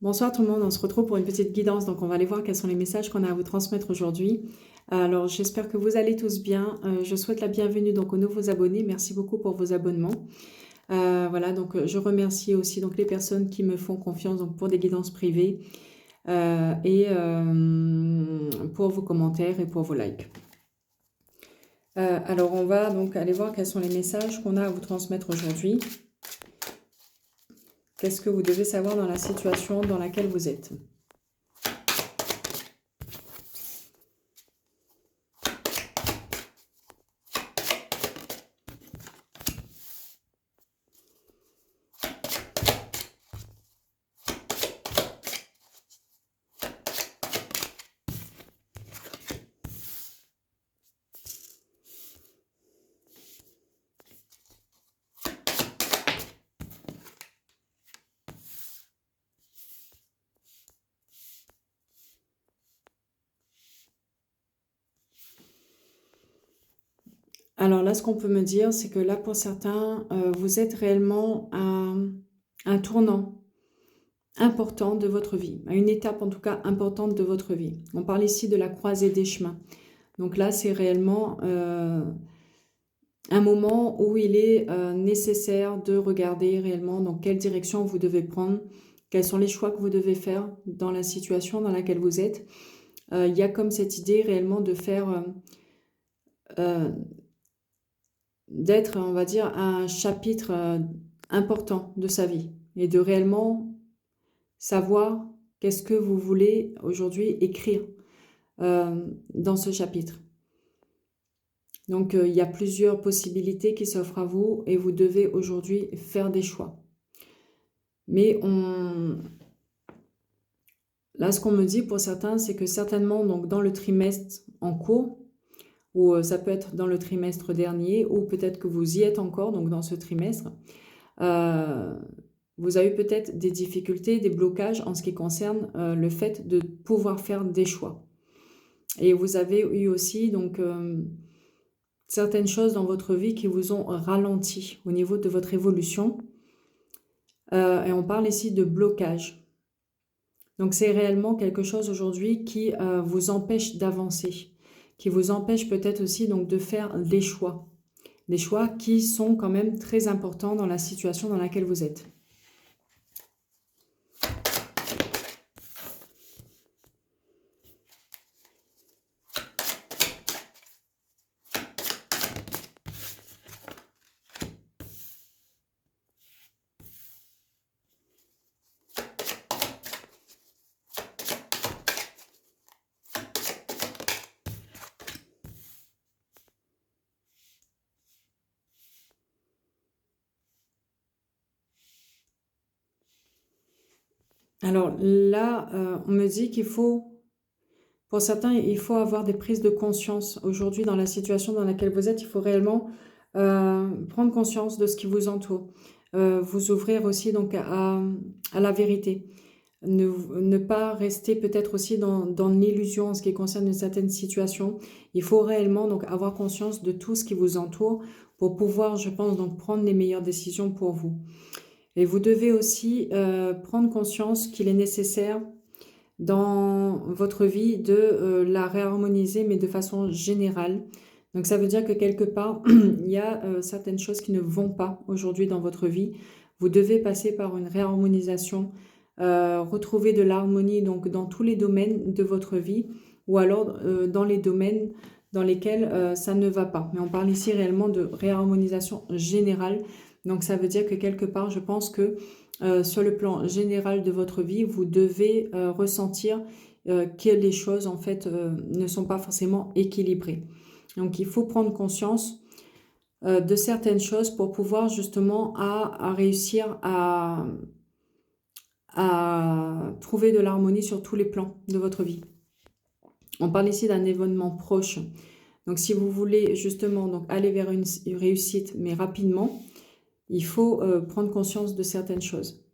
Bonsoir tout le monde, on se retrouve pour une petite guidance. Donc on va aller voir quels sont les messages qu'on a à vous transmettre aujourd'hui. Alors j'espère que vous allez tous bien. Je souhaite la bienvenue donc aux nouveaux abonnés. Merci beaucoup pour vos abonnements. Voilà, donc je remercie aussi donc les personnes qui me font confiance donc pour des guidances privées et pour vos commentaires et pour vos likes. Alors on va donc aller voir quels sont les messages qu'on a à vous transmettre aujourd'hui. Qu'est-ce que vous devez savoir dans la situation dans laquelle vous êtes? Alors là, ce qu'on peut me dire, c'est que là, pour certains, vous êtes réellement à un tournant important de votre vie, à une étape en tout cas importante de votre vie. On parle ici de la croisée des chemins. Donc là, c'est réellement un moment où il est nécessaire de regarder réellement dans quelle direction vous devez prendre, quels sont les choix que vous devez faire dans la situation dans laquelle vous êtes. Il y a comme cette idée réellement de faire... d'être, on va dire, un chapitre important de sa vie et de réellement savoir qu'est-ce que vous voulez aujourd'hui écrire dans ce chapitre. Donc, il y a plusieurs possibilités qui s'offrent à vous et vous devez aujourd'hui faire des choix. Mais là, ce qu'on me dit pour certains, c'est que certainement donc, dans le trimestre en cours, ou ça peut être dans le trimestre dernier, ou peut-être que vous y êtes encore, donc dans ce trimestre, vous avez peut-être des difficultés, des blocages en ce qui concerne le fait de pouvoir faire des choix. Et vous avez eu aussi donc certaines choses dans votre vie qui vous ont ralenti au niveau de votre évolution. Et on parle ici de blocage. Donc c'est réellement quelque chose aujourd'hui qui vous empêche d'avancer, qui vous empêche peut-être aussi donc de faire des choix qui sont quand même très importants dans la situation dans laquelle vous êtes. Alors là, on me dit qu'il faut, pour certains, il faut avoir des prises de conscience. Aujourd'hui, dans la situation dans laquelle vous êtes, il faut réellement prendre conscience de ce qui vous entoure. Vous ouvrir aussi donc à la vérité. Ne pas rester peut-être aussi dans l'illusion en ce qui concerne une certaine situation. Il faut réellement donc avoir conscience de tout ce qui vous entoure pour pouvoir, je pense, donc prendre les meilleures décisions pour vous. Et vous devez aussi prendre conscience qu'il est nécessaire dans votre vie de la réharmoniser, mais de façon générale. Donc ça veut dire que quelque part, il y a certaines choses qui ne vont pas aujourd'hui dans votre vie. Vous devez passer par une réharmonisation, retrouver de l'harmonie donc dans tous les domaines de votre vie, ou alors dans les domaines dans lesquels ça ne va pas. Mais on parle ici réellement de réharmonisation générale. Donc ça veut dire que quelque part, je pense que sur le plan général de votre vie, vous devez ressentir que les choses en fait ne sont pas forcément équilibrées. Donc il faut prendre conscience de certaines choses pour pouvoir justement à réussir à trouver de l'harmonie sur tous les plans de votre vie. On parle ici d'un événement proche. Donc si vous voulez justement donc, aller vers une réussite mais rapidement, il faut prendre conscience de certaines choses.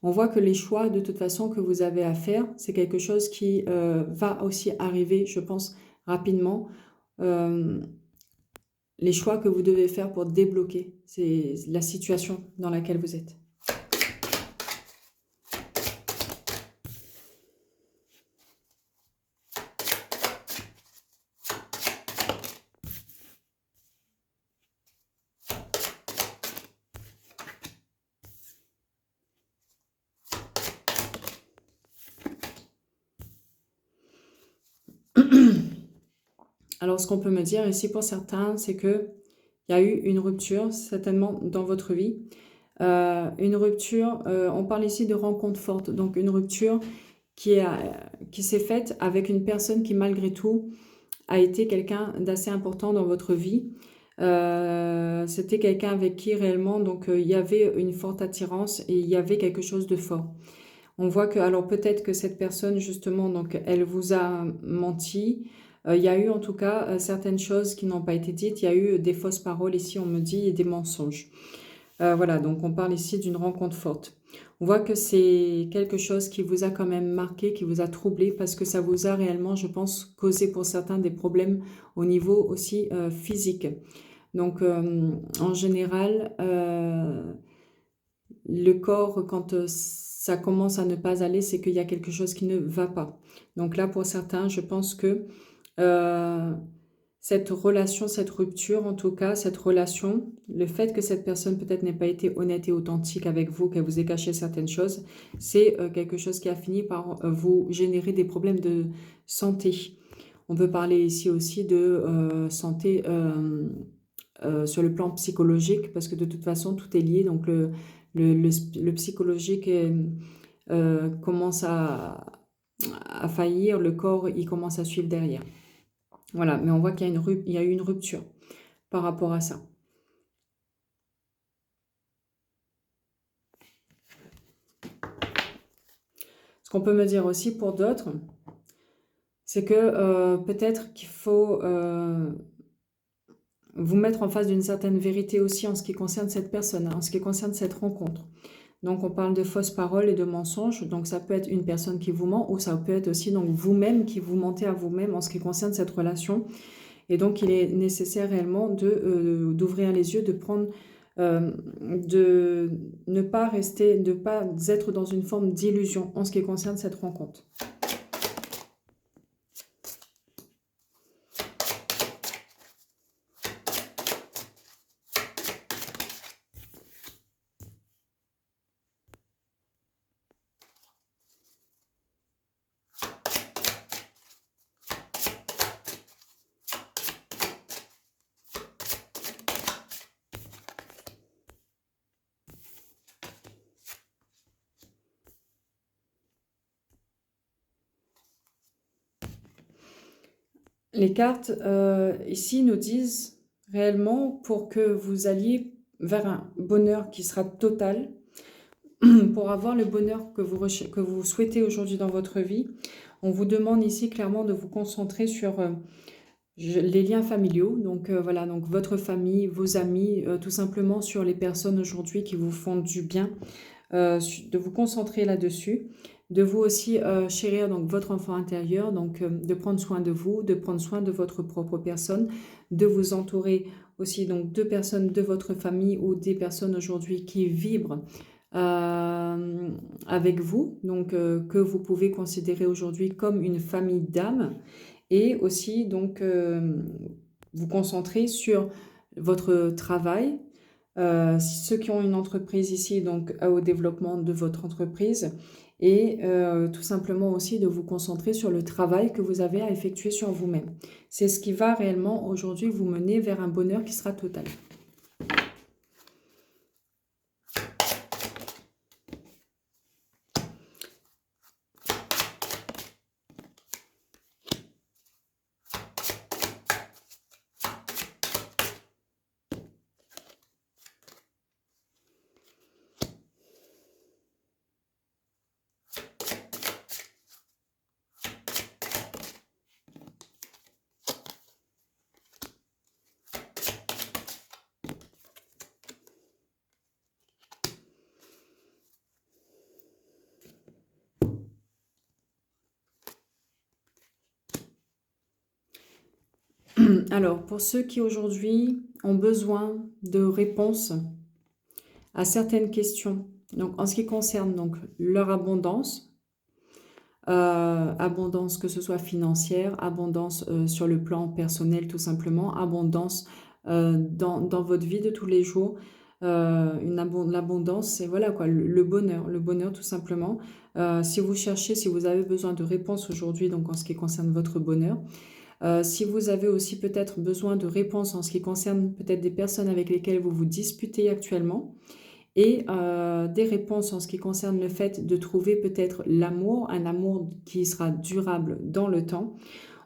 On voit que les choix, de toute façon, que vous avez à faire, c'est quelque chose qui va aussi arriver, je pense, rapidement. Les choix que vous devez faire pour débloquer la situation dans laquelle vous êtes. Alors, ce qu'on peut me dire ici pour certains, c'est que il y a eu une rupture, certainement, dans votre vie. Une rupture, on parle ici de rencontre forte, donc une rupture qui s'est faite avec une personne qui, malgré tout, a été quelqu'un d'assez important dans votre vie. C'était quelqu'un avec qui réellement, donc, il y avait une forte attirance et il y avait quelque chose de fort. On voit que, alors peut-être que cette personne, justement, donc, elle vous a menti. Il y a eu en tout cas certaines choses qui n'ont pas été dites. Il y a eu des fausses paroles ici, on me dit, et des mensonges. Voilà, donc on parle ici d'une rencontre forte. On voit que c'est quelque chose qui vous a quand même marqué, qui vous a troublé, parce que ça vous a réellement, je pense, causé pour certains des problèmes au niveau aussi physique. Donc, en général, le corps, quand ça commence à ne pas aller, c'est qu'il y a quelque chose qui ne va pas. Donc là, pour certains, je pense que euh, cette relation, cette rupture, en tout cas, cette relation, le fait que cette personne peut-être n'ait pas été honnête et authentique avec vous, qu'elle vous ait caché certaines choses, c'est quelque chose qui a fini par vous générer des problèmes de santé. On peut parler ici aussi de santé sur le plan psychologique, parce que de toute façon, tout est lié. Donc, le psychologique commence à faillir, le corps, il commence à suivre derrière. Voilà, mais on voit qu'il y a il y a eu une rupture par rapport à ça. Ce qu'on peut me dire aussi pour d'autres, c'est que peut-être qu'il faut vous mettre en face d'une certaine vérité aussi en ce qui concerne cette personne, en ce qui concerne cette rencontre. Donc on parle de fausses paroles et de mensonges, donc ça peut être une personne qui vous ment ou ça peut être aussi donc vous-même qui vous mentez à vous-même en ce qui concerne cette relation. Et donc il est nécessaire réellement d'ouvrir les yeux, de prendre, de ne pas rester, de ne pas être dans une forme d'illusion en ce qui concerne cette rencontre. Les cartes ici nous disent réellement pour que vous alliez vers un bonheur qui sera total, pour avoir le bonheur que vous souhaitez aujourd'hui dans votre vie, on vous demande ici clairement de vous concentrer sur les liens familiaux. Donc voilà, donc votre famille, vos amis, tout simplement sur les personnes aujourd'hui qui vous font du bien, de vous concentrer là-dessus, de vous aussi chérir donc votre enfant intérieur, donc de prendre soin de vous, de prendre soin de votre propre personne, de vous entourer aussi donc de personnes de votre famille ou des personnes aujourd'hui qui vibrent avec vous, donc que vous pouvez considérer aujourd'hui comme une famille d'âme, et aussi donc vous concentrer sur votre travail. Ceux qui ont une entreprise ici, donc au développement de votre entreprise, et tout simplement aussi de vous concentrer sur le travail que vous avez à effectuer sur vous-même. C'est ce qui va réellement aujourd'hui vous mener vers un bonheur qui sera total. Alors, pour ceux qui aujourd'hui ont besoin de réponses à certaines questions, donc en ce qui concerne donc leur abondance, abondance que ce soit financière, abondance sur le plan personnel tout simplement, abondance dans votre vie de tous les jours, l'abondance, c'est voilà quoi, le bonheur tout simplement. Si vous cherchez, si vous avez besoin de réponses aujourd'hui, donc en ce qui concerne votre bonheur, Si vous avez aussi peut-être besoin de réponses en ce qui concerne peut-être des personnes avec lesquelles vous vous disputez actuellement, et des réponses en ce qui concerne le fait de trouver peut-être l'amour, un amour qui sera durable dans le temps,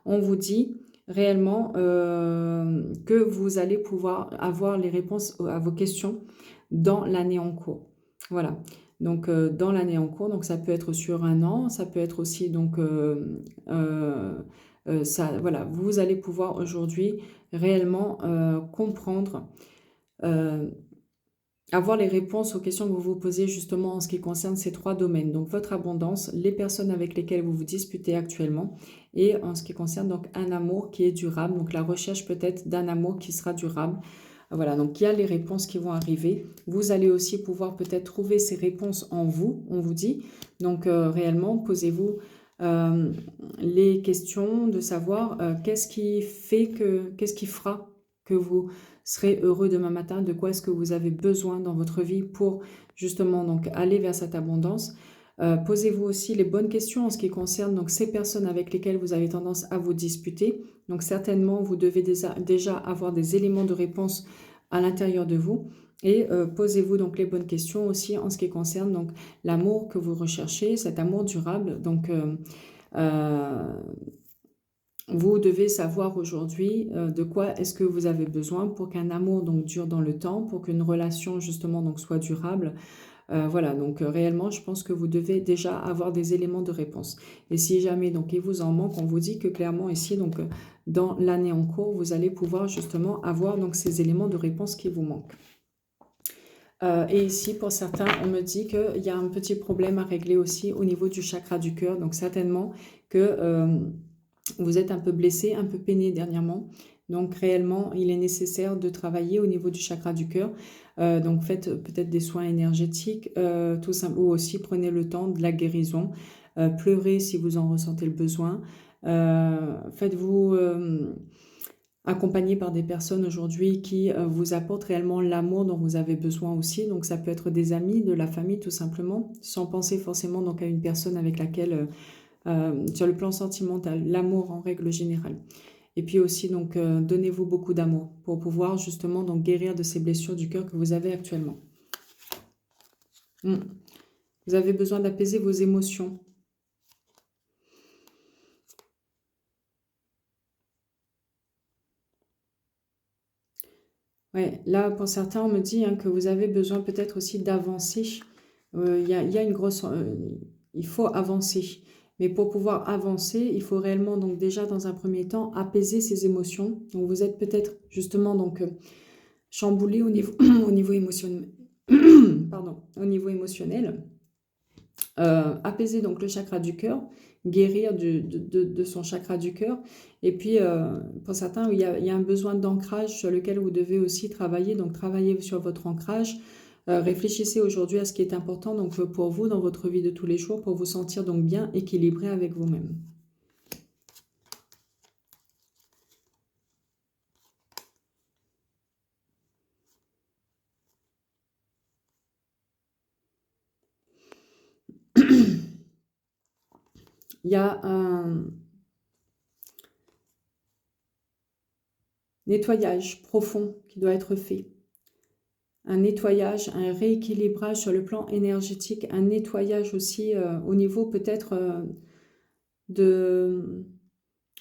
on vous dit réellement que vous allez pouvoir avoir les réponses à vos questions dans l'année en cours. Voilà, donc dans l'année en cours, donc ça peut être sur un an, ça peut être aussi donc ça, voilà, vous allez pouvoir aujourd'hui réellement comprendre, euh, avoir les réponses aux questions que vous vous posez justement en ce qui concerne ces 3 domaines. Donc votre abondance, les personnes avec lesquelles vous vous disputez actuellement et en ce qui concerne donc un amour qui est durable, donc la recherche peut-être d'un amour qui sera durable. Voilà, donc il y a les réponses qui vont arriver. Vous allez aussi pouvoir peut-être trouver ces réponses en vous, on vous dit. Donc réellement, posez-vous les questions de savoir qu'est-ce qui fera que vous serez heureux demain matin, de quoi est-ce que vous avez besoin dans votre vie pour justement donc aller vers cette abondance. Posez-vous aussi les bonnes questions en ce qui concerne donc ces personnes avec lesquelles vous avez tendance à vous disputer. Donc certainement, vous devez déjà avoir des éléments de réponse à l'intérieur de vous. Et posez-vous donc les bonnes questions aussi en ce qui concerne donc l'amour que vous recherchez, cet amour durable. Donc vous devez savoir aujourd'hui de quoi est-ce que vous avez besoin pour qu'un amour donc dure dans le temps, pour qu'une relation justement donc soit durable. Voilà, donc réellement, je pense que vous devez déjà avoir des éléments de réponse. Et si jamais donc il vous en manque, on vous dit que clairement ici, donc dans l'année en cours, vous allez pouvoir justement avoir donc ces éléments de réponse qui vous manquent. Et ici, pour certains, on me dit qu'il y a un petit problème à régler aussi au niveau du chakra du cœur. Donc certainement que vous êtes un peu blessé, un peu peiné dernièrement. Donc réellement, il est nécessaire de travailler au niveau du chakra du cœur. Donc faites peut-être des soins énergétiques, tout simple, ou aussi prenez le temps de la guérison. Pleurez si vous en ressentez le besoin. Faites-vous accompagné par des personnes aujourd'hui qui vous apportent réellement l'amour dont vous avez besoin aussi. Donc ça peut être des amis, de la famille tout simplement, sans penser forcément donc à une personne avec laquelle, sur le plan sentimental, l'amour en règle générale. Et puis aussi donc donnez-vous beaucoup d'amour pour pouvoir justement donc guérir de ces blessures du cœur que vous avez actuellement. Vous avez besoin d'apaiser vos émotions. Ouais, là, pour certains, on me dit que vous avez besoin peut-être aussi d'avancer. Il y a une grosse... il faut avancer. Mais pour pouvoir avancer, il faut réellement, donc déjà, dans un premier temps, apaiser ses émotions. Donc, vous êtes peut-être, justement, donc chamboulé au niveau, au niveau émotionnel. Pardon, au niveau émotionnel. Apaiser donc le chakra du cœur, guérir de son chakra du cœur. Et puis, pour certains, il y a un besoin d'ancrage sur lequel vous devez aussi travailler. Donc, travaillez sur votre ancrage. Réfléchissez aujourd'hui à ce qui est important donc, pour vous dans votre vie de tous les jours, pour vous sentir donc bien équilibré avec vous-même. Il y a un nettoyage profond qui doit être fait. Un nettoyage, un rééquilibrage sur le plan énergétique, un nettoyage aussi au niveau peut-être de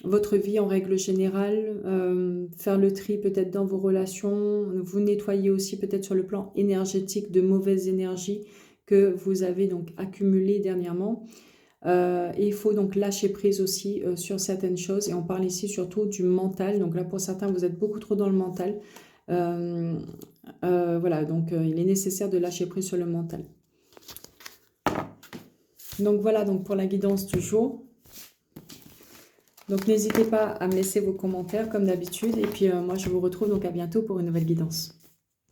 votre vie en règle générale, faire le tri peut-être dans vos relations, vous nettoyer aussi peut-être sur le plan énergétique de mauvaises énergies que vous avez donc accumulées dernièrement. Et il faut donc lâcher prise aussi sur certaines choses. Et on parle ici surtout du mental. Donc là, pour certains, vous êtes beaucoup trop dans le mental. Voilà, donc il est nécessaire de lâcher prise sur le mental. Donc voilà donc pour la guidance du jour. Donc n'hésitez pas à me laisser vos commentaires comme d'habitude. Et puis moi, je vous retrouve donc à bientôt pour une nouvelle guidance.